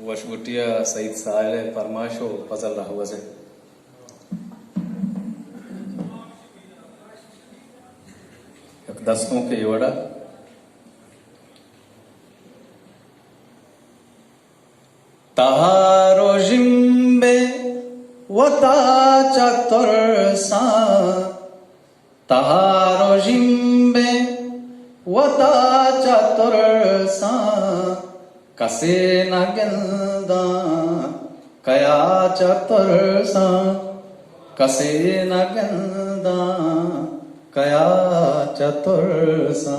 वशगुटिया Saeed soil फरमाशो फजल रहवजे दस्तों के योड़ा तहारो जिम्बे वता चतुरसा तहारो जिम्बे वता चतुरसा कसे न गिंदा कया चतुरसा कसे न गिंदा कया चतुरसा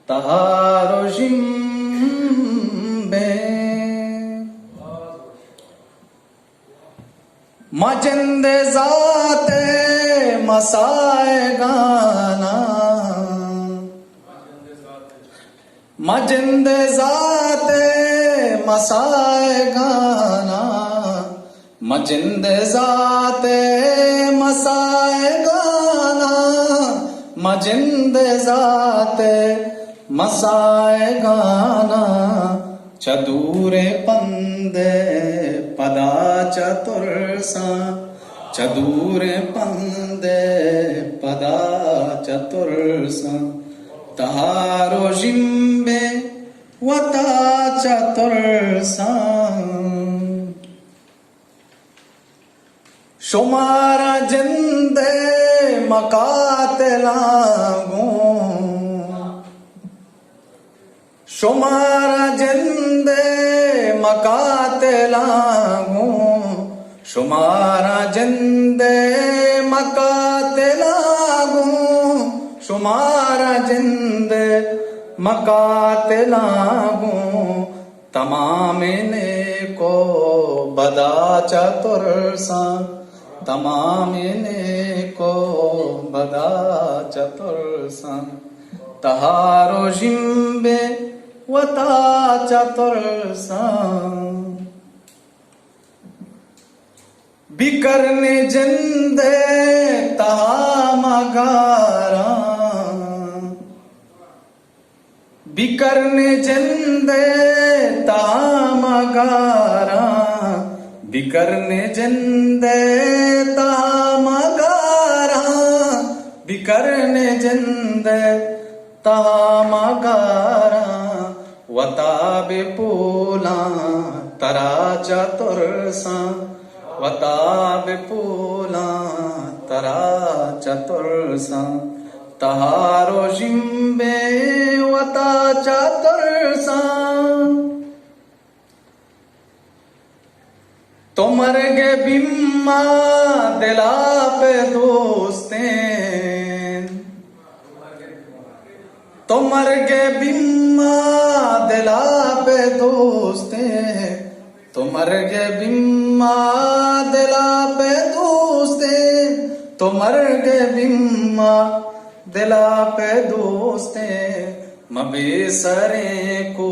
तहारो जिम्बे मजिंदे जाते मसाए गाना मजिंदे जाते मसाए गाना मजिंदे जाते मसाए गाना मजिंदे जाते मसाए गाना चदूरे पंदे पदा चतुरसा चदूरे पंदे पदा चतुरसा तहारो जिम्बे वता चतुरसा शुमारा जिंदे मकातलागो शुमारा जिंदे मकातलागो शुमारा जिंदे मकातलागो शुमारा जिंदे मकातलागो तमाम ने को बदा चतुरसा तमाम ने को बदा चतुरसा तहारो जिम्बे वता चतुरसा बिकरने जिंदे तहा मगारा बिकरने जिंदे तहा मगारा बिकरने जिंदे तहा मगारा बिकरने जिंदे तहा मगारा वता बेपूला तरा चतुरसा वता बेपूला तरा चतुरसा तहारो जिम्बे वता चतुरसा तुमर गे बिम्मा दिला पे दोस्ते तुमर गे बिम्मा दिला पे दोस्ते तुमर गे बिम्मा दिला पे दोस्ते तुमर गे बिम्मा दिला पे दोस्ते मबेसरे को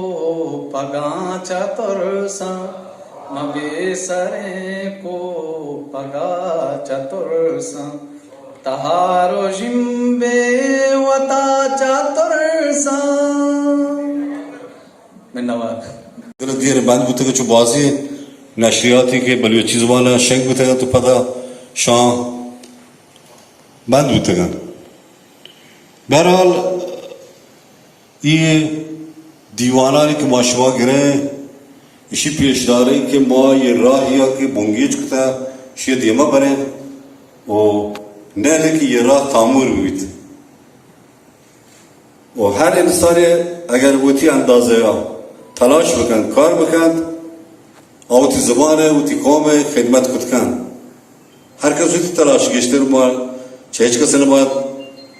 पगा चतुरसा मबेसरे को पगा चतुरसा तहारो जिम्बे वता चतुरसा मिन्नवाद दियर बंद बुतगा चो बाजी नशरियाती के बलूची जुबान शेंक बुतगा तो पता शां बंद बुतगा बहरहाल ये दीवाना के माशवा गिरे इसी पेशदारे के माँ ये राहिया के बुंगीज कता शेद यमा बने ओ नहले की ये राह तामुर हुई थी और हर इंसान अगर वो थी अंदाज़े तलाश बकन कार बकन आवती ज़बान है आवती कौम है खिदमत कुतकन हर कस उती तलाश गेश्तर माल चेच का सनबाद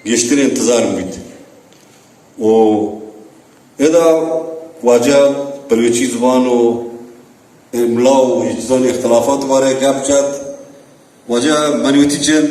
गेश्तर इंतज़ार उम्मीद ओ इधर वाजह बलूची ज़बान ओ इमलाओ इज्ज़ान इख्तलाफात वारे गैप चात वाजह मनीवती चंद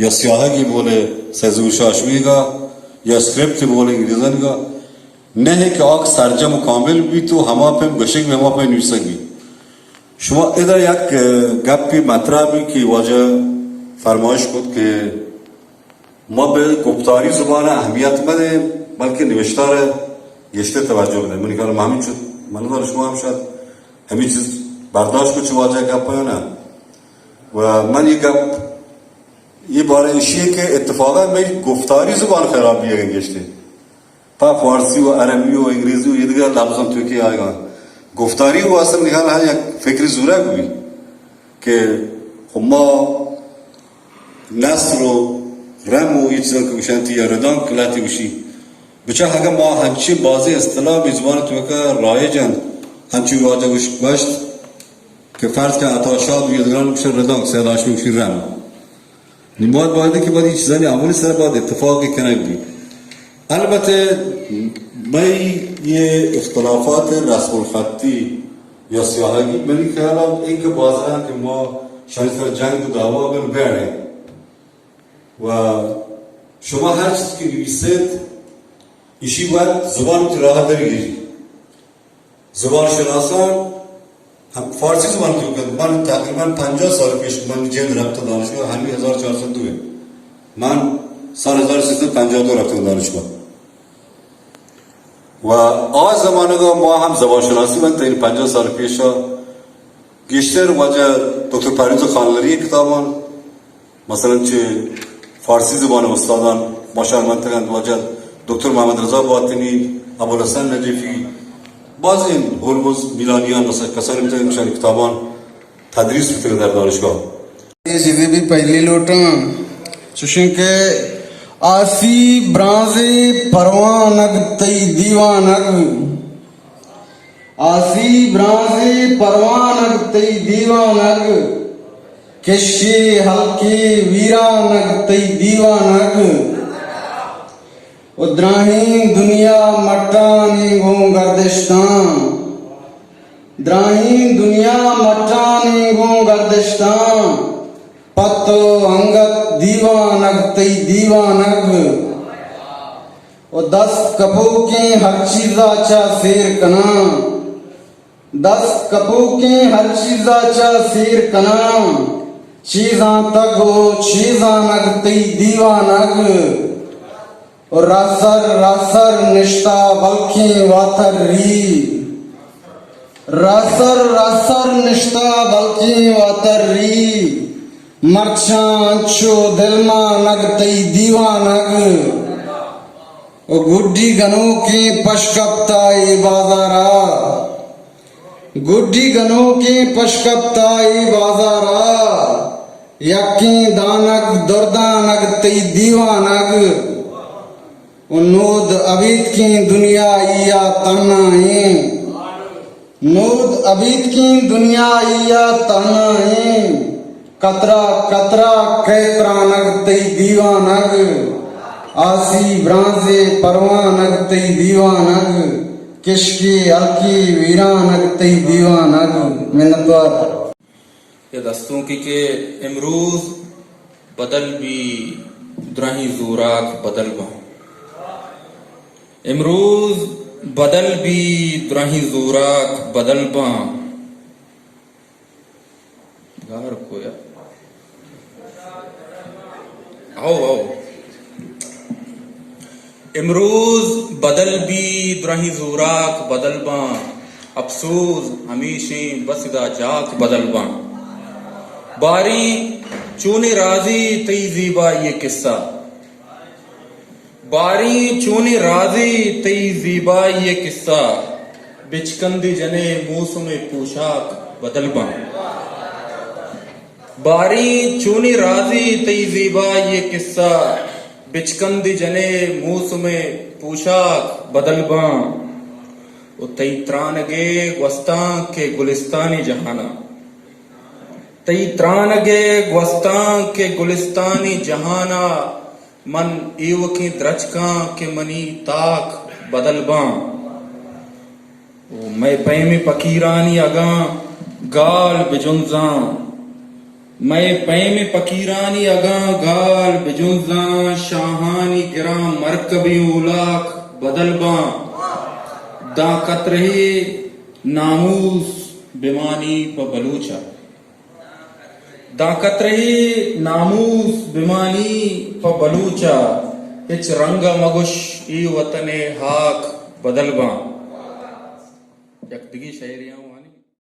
या सियाहगी बोले सैजुशाशमी का या स्क्रिप्ट बोले इंग्रेजन का न है कि आग सरजा मुकामिल भी तो हमा पे गशिक में हमा पे न्यूसंगी शुमा इधर एक गप की मात्रा भी की वजह फरमाइश खुद के मब गुप्तारी जुबान अहमियत में है बल्कि निविश्तार है यश्ते तवज्जो है मैंने कहा मामी चुत मनवर शुमा हम शायद हमें चीज बर्दाश्त कुछ वजह गप है ना व मन ये गप ये बारे इश्ये के इत्तफाक़ा में गुफ्तारी जुबान खराब भी है यश्ते पा फारसी व अरबी व अंग्रेजी व इधर लफ्ज़ों तो क्या आएगा गुफ्तारी वो असल निकाल है या फिक्री ज़रूर हुई कि हुम्मा नस्रो रमो ये चीज़ को शांति या रदान कलाती उशी बचा हगा माँ हंची बाज़े इस्तेलाह बिज़बान तो का रायजन हंची वाजा उश बश्त कि फ़र्ज़ का आताशाद भी इधर उश रदान से लाश में उशी रम निमाद बादे के बाद ये चीज़ें अमूली सर बाद इत्तफ़ाक़ के कनेक्ट भी अलबत्ते मैं ये इख्तलाफात रस्मुल ख़त्ती या सियाहगी मेरी ख्याल है एक बाज़ार के माँ शायद कर जंग दावा में बैठे व शुमा हर चीज़ की विशेषत इसी बात ज़ुबान की राह दरी ज़ुबान शनासान हम फारसी ज़ुबान की वक़्त मन तकरीबन 50 साल पेश मन जेल रफ्ता दानिशगाह हामी 1402 है मन साल 1650 तो रफ्ता दानिशगाह व आज ज़माने का माँ हम ज़ुबान शनासी में तीन 50 साल पेशा गिश्तर वजह डॉक्टर पारिज़ खानलरी किताबान मसलन चे फारसी ज़ुबान उस्तादान माशाअल्लाह मंतकन वजह डॉक्टर मोहम्मद रज़ा बातिनी अबुल हसन नजीफी बाज़ इन होलबुज़ मिलानियान नसर कसर में इंशाअल्लाह किताबान तदरीस फिक्र दर दानिशगाह ये चीज़ें भी पहली लोटा सुशिं के आसी ब्राज़े परवानग तई दीवानग आसी ब्राज़े परवानग तई दीवानग किशे हल्के वीरानग तई दीवानग उद्राहीन दुनिया मटानी गो गर्दिश्तान द्राहीन दुनिया मटानी गो गर्दिश्तान पतो अंगत दीवानग तई दीवानग और 10 कपू के हर चीज़ा चा शेर कना 10 कपू के हर चीज़ा चा शेर कना चीज़ा तक हो चीज़ा नग तई दीवानग और रासर रासर निष्ठा बल्कि वातर री रासर रासर निष्ठा बल्कि वातर री मर्चांचो दिलमा नग तई दीवानग और गुड्डी गनों के पशकप्ताई बाजारा गुड्डी गनों के पशकप्ताई बाजारा यकी दानक दुर्दानक तई दीवानग नोद अबीद की दुनिया इया ताना है नोद अबीद की दुनिया इया ताना है कतरा कतरा कैतरानग तई दीवानग आसी ब्राज़े परवानग तई दीवानग किशकी अलकी वीरानग तई दीवानग मिन्नतवार ये दस्तों की के इमरूज बदल भी द्राही ज़ूराक बदल बा इमरूज बदल भी द्राही ज़ूराक बदल बा गार कोया आओ आओ इमरूज बदल भी द्राही ज़ूराक बदल बा अफसोस हमेशे बसदा जाक बदल बा बारी चूने राजी तई ज़ीबा ये किस्सा बारी चूने राजी तई ज़ीबा ये किस्सा बिचकंदी जने मौसम पोशाक बदल बा बारी चूने राजी तई ज़ीबा ये किस्सा बिचकंदी जने मौसम पोशाक बदल बा तई त्रानगे वस्तां के गुलिस्तानी जहाना तई त्रानगे वस्तां के गुलिस्तानी जहाना मन एव के द्रचका के मनी ताक बदल बा मैं पैमे फकीरानी अगा गाल बिजुंजा मैं पैम पकीरानी अगा गाल बिजुजा शाहानी गिरा मरकबी उलाक बदलबा दाकत रहे नामूस बिमानी प बलूचा दाकत रहे नामूस बिमानी प बलूचा इच रंग मगुश ई वतने हाक बदलबा यकदगी शायरियां